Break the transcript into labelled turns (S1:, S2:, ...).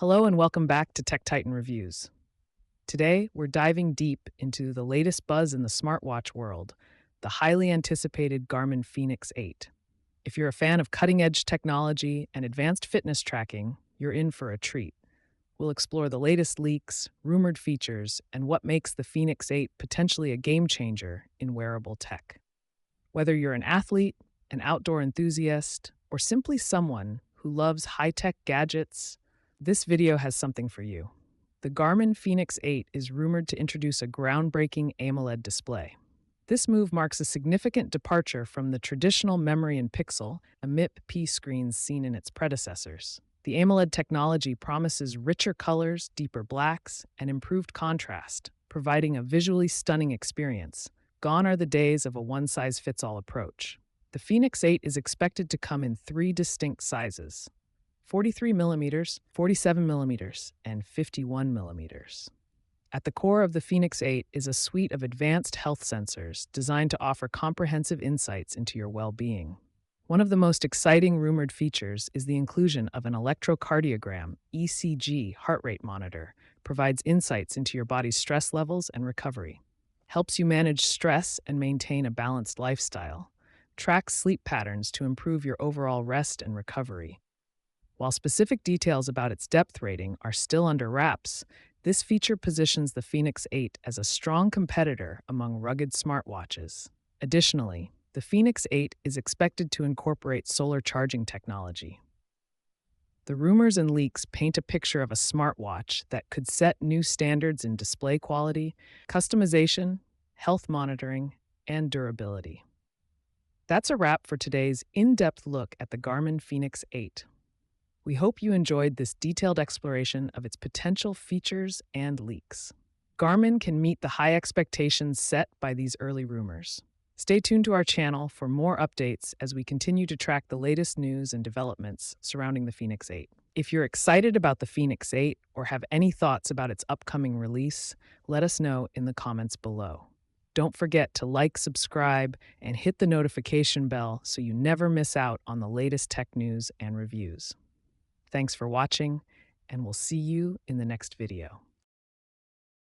S1: Hello and welcome back to Tech Titan Reviews. Today, we're diving deep into the latest buzz in the smartwatch world, the highly anticipated Garmin Fenix 8. If you're a fan of cutting-edge technology and advanced fitness tracking, you're in for a treat. We'll explore the latest leaks, rumored features, and what makes the Fenix 8 potentially a game changer in wearable tech. Whether you're an athlete, an outdoor enthusiast, or simply someone who loves high-tech gadgets, this video has something for you. The Garmin Fenix 8 is rumored to introduce a groundbreaking AMOLED display. This move marks a significant departure from the traditional memory and pixel, MIP-P screens seen in its predecessors. The AMOLED technology promises richer colors, deeper blacks, and improved contrast, providing a visually stunning experience. Gone are the days of a one-size-fits-all approach. The Fenix 8 is expected to come in three distinct sizes: 43mm, 47mm, and 51mm. At the core of the Fenix 8 is a suite of advanced health sensors designed to offer comprehensive insights into your well-being. One of the most exciting rumored features is the inclusion of an electrocardiogram (ECG) heart rate monitor, provides insights into your body's stress levels and recovery, helps you manage stress and maintain a balanced lifestyle, tracks sleep patterns to improve your overall rest and recovery. While specific details about its depth rating are still under wraps, this feature positions the Fenix 8 as a strong competitor among rugged smartwatches. Additionally, the Fenix 8 is expected to incorporate solar charging technology. The rumors and leaks paint a picture of a smartwatch that could set new standards in display quality, customization, health monitoring, and durability. That's a wrap for today's in-depth look at the Garmin Fenix 8. We hope you enjoyed this detailed exploration of its potential features and leaks. Garmin can meet the high expectations set by these early rumors. Stay tuned to our channel for more updates as we continue to track the latest news and developments surrounding the Fenix 8. If you're excited about the Fenix 8 or have any thoughts about its upcoming release, let us know in the comments below. Don't forget to like, subscribe, and hit the notification bell so you never miss out on the latest tech news and reviews. Thanks for watching, and we'll see you in the next video.